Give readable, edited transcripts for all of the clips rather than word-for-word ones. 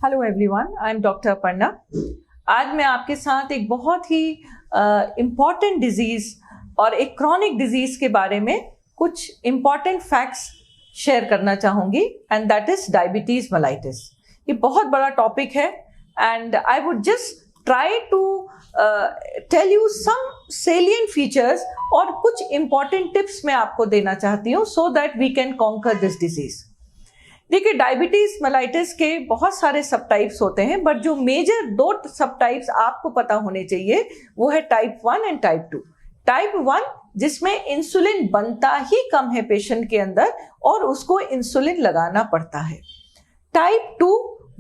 Hello everyone, I am doctor Aparna. आज मैं आपके साथ एक बहुत ही इम्पॉर्टेंट डिजीज़ और एक क्रॉनिक डिजीज़ के बारे में कुछ इम्पॉर्टेंट फैक्ट्स शेयर करना चाहूँगी and that is diabetes mellitus. ये बहुत बड़ा टॉपिक है and I would just try to tell you some salient features और कुछ इम्पॉर्टेंट टिप्स मैं आपको देना चाहती हूँ so that we can conquer this disease. देखिए, डायबिटीज मेलाइटिस के बहुत सारे सब टाइप्स होते हैं, बट जो मेजर दो सब टाइप्स आपको पता होने चाहिए वो है टाइप 1 एंड टाइप 2। टाइप 1 जिसमें इंसुलिन बनता ही कम है पेशेंट के अंदर और उसको इंसुलिन लगाना पड़ता है। टाइप 2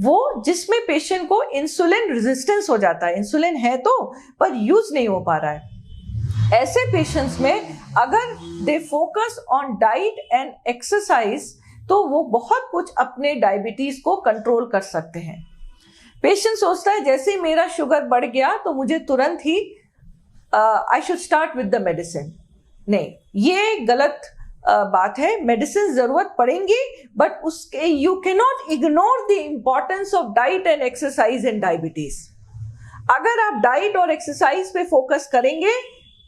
वो जिसमें पेशेंट को इंसुलिन रेजिस्टेंस हो जाता है, इंसुलिन है तो पर यूज नहीं हो पा रहा है। ऐसे पेशेंट्स में अगर they focus on diet and exercise तो वो बहुत कुछ अपने डायबिटीज को कंट्रोल कर सकते हैं। पेशेंट सोचता है जैसे ही मेरा शुगर बढ़ गया तो मुझे तुरंत ही I should start with the medicine. नहीं, ये गलत बात है। मेडिसिन जरूरत पड़ेंगी बट उसके you can not ignore the importance of diet and exercise in diabetes. अगर आप डाइट और एक्सरसाइज पे फोकस करेंगे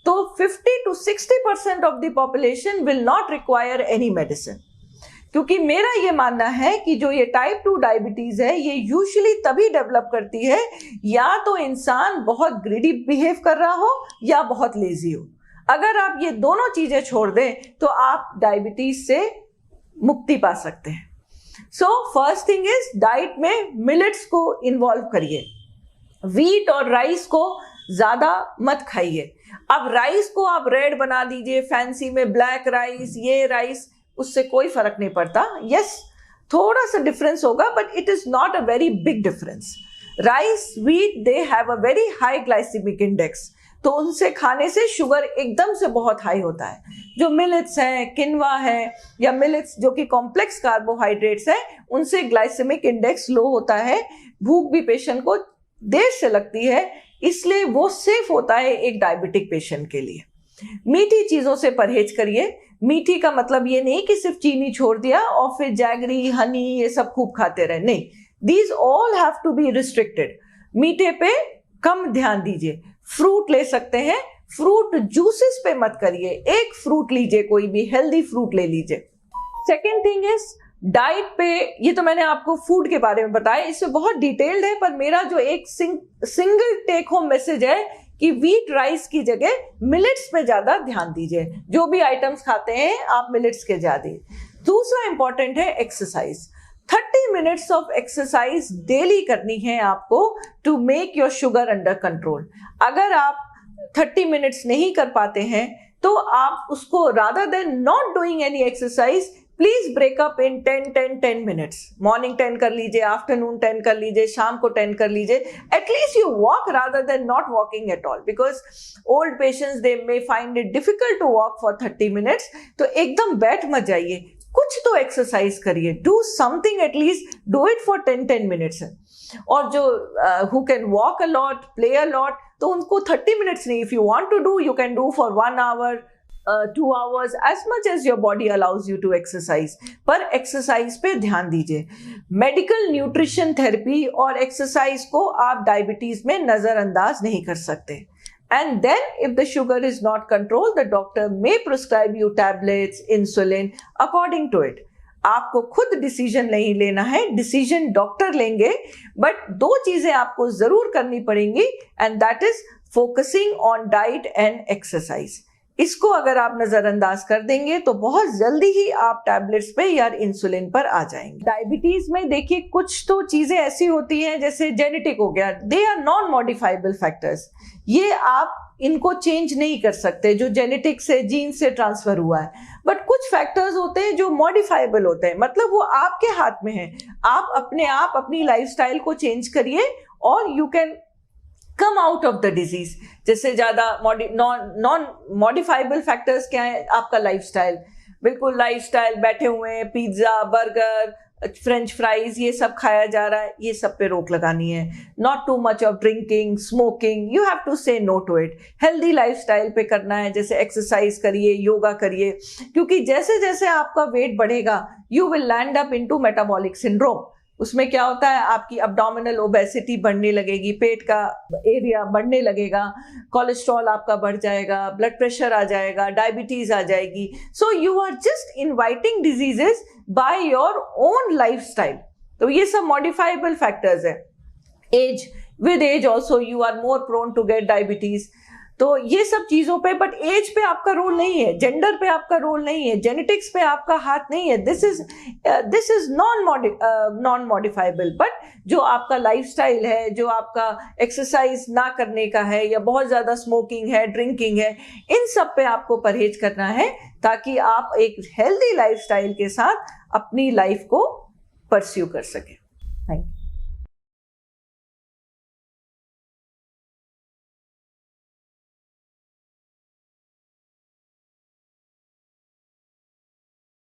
तो 50 to 60% of the population will not require any medicine. क्योंकि मेरा ये मानना है कि जो ये टाइप 2 डायबिटीज है ये यूजुअली तभी डेवलप करती है या तो इंसान बहुत ग्रीडी बिहेव कर रहा हो या बहुत लेजी हो। अगर आप ये दोनों चीजें छोड़ दें तो आप डायबिटीज से मुक्ति पा सकते हैं। So first thing is diet में मिलेट्स को इन्वॉल्व करिए। व्हीट और राइस को ज्यादा मत खाइए। अब राइस को आप रेड बना दीजिए, फैंसी में ब्लैक राइस, ये राइस, उससे कोई फर्क नहीं पड़ता। यस, थोड़ा सा डिफरेंस होगा but it is not a very big difference. Rice, wheat, they have a very high glycaemic index, तो उनसे खाने से शुगर एकदम से बहुत हाई होता है। जो मिलेट्स हैं, किनवा है या मिलेट्स जो कि कॉम्प्लेक्स कार्बोहाइड्रेट्स है, उनसे ग्लाइसेमिक इंडेक्स लो होता है। भूख भी पेशेंट को देर से लगती है, इसलिए वो सेफ होता है एक डायबिटिक पेशेंट के लिए। मीठी चीजों से परहेज करिए। मीठी का मतलब ये नहीं कि सिर्फ चीनी छोड़ दिया और फिर जैगरी, हनी ये सब खूब खाते रहे, नहीं। These all have to be restricted. मीठे पे कम ध्यान दीजिए। फ्रूट ले सकते हैं, फ्रूट जूसेस पे मत करिए। एक फ्रूट लीजिए, कोई भी हेल्दी फ्रूट ले लीजिए। सेकेंड थिंग इज डाइट पे, ये तो मैंने आपको फूड के बारे में बताया, इसमें बहुत डिटेल्ड है, पर मेरा जो एक सिंगल टेक होम मैसेज है कि व्हीट राइस की जगह मिलेट्स पे ज्यादा ध्यान दीजिए। जो भी आइटम्स खाते हैं आप मिलेट्स के ज्यादा। दूसरा इंपॉर्टेंट है exercise. 30 minutes of exercise daily करनी है आपको to make your sugar under control. अगर आप 30 मिनट्स नहीं कर पाते हैं तो आप उसको rather than not doing any exercise please break up in 10 minutes. Morning 10 कर लीजिए, आफ्टरनून 10 कर लीजिए, शाम को 10 कर लीजिए। At least you walk rather than not walking at all, because old patients they may find it difficult to walk for 30 minutes. तो एकदम बैठ मत जाइए, कुछ तो एक्सरसाइज करिए। Do something, at least do it for 10 minutes. और जो who can walk a lot, play a lot, तो उनको 30 मिनट्स नहीं, if you want to do you can do for 1 hour, 2 hours, as much as your body allows you to exercise। पर exercise पे ध्यान दीजिए। Medical nutrition therapy और exercise को आप डायबिटीज में नजरअंदाज नहीं कर सकते। And then if the sugar is not control, the doctor may prescribe you tablets, insulin according to it. आपको खुद डिसीजन नहीं लेना है, डिसीजन डॉक्टर लेंगे। बट दो चीजें आपको जरूर करनी पड़ेंगी and that is focusing on diet and exercise. इसको अगर आप नजरअंदाज कर देंगे तो बहुत जल्दी ही आप टैबलेट्स पे या इंसुलिन पर आ जाएंगे। डायबिटीज में देखिए कुछ तो चीजें ऐसी होती हैं जैसे जेनेटिक हो गया, they are non modifiable factors. ये आप इनको चेंज नहीं कर सकते, जो जेनेटिक से, जीन से ट्रांसफर हुआ है। बट कुछ फैक्टर्स होते हैं जो मॉडिफाइबल होते हैं, मतलब वो आपके हाथ में है। आप अपनी लाइफस्टाइल को चेंज करिए और you can come out of the disease. जैसे ज्यादा नॉन मॉडिफाइबल फैक्टर्स क्या है? आपका लाइफस्टाइल, बिल्कुल लाइफस्टाइल, बैठे हुए हैं, पिज्जा, बर्गर, फ्रेंच फ्राइज, ये सब खाया जा रहा है, ये सब पे रोक लगानी है। Not too much of drinking, smoking, you have to say no to it. Healthy lifestyle पे करना है, जैसे एक्सरसाइज करिए, योगा करिए, क्योंकि जैसे जैसे आपका वेट बढ़ेगा you will land up into metabolic syndrome. उसमें क्या होता है, आपकी अब्डोमिनल ओबेसिटी बढ़ने लगेगी, पेट का एरिया बढ़ने लगेगा, कोलेस्ट्रॉल आपका बढ़ जाएगा, ब्लड प्रेशर आ जाएगा, डायबिटीज आ जाएगी. So you are just inviting diseases by your own lifestyle. तो ये सब मॉडिफाइबल फैक्टर्स है. Age, with age also you are more prone to get diabetes. तो ये सब चीजों पे, बट एज पे आपका रोल नहीं है, जेंडर पे आपका रोल नहीं है, जेनेटिक्स पे आपका हाथ नहीं है. This is non modifiable. But जो आपका लाइफस्टाइल है, जो आपका एक्सरसाइज ना करने का है, या बहुत ज्यादा स्मोकिंग है, ड्रिंकिंग है, इन सब पे आपको परहेज करना है, ताकि आप एक हेल्दी लाइफस्टाइल के साथ अपनी लाइफ को परस्यू कर सकें. Thank you.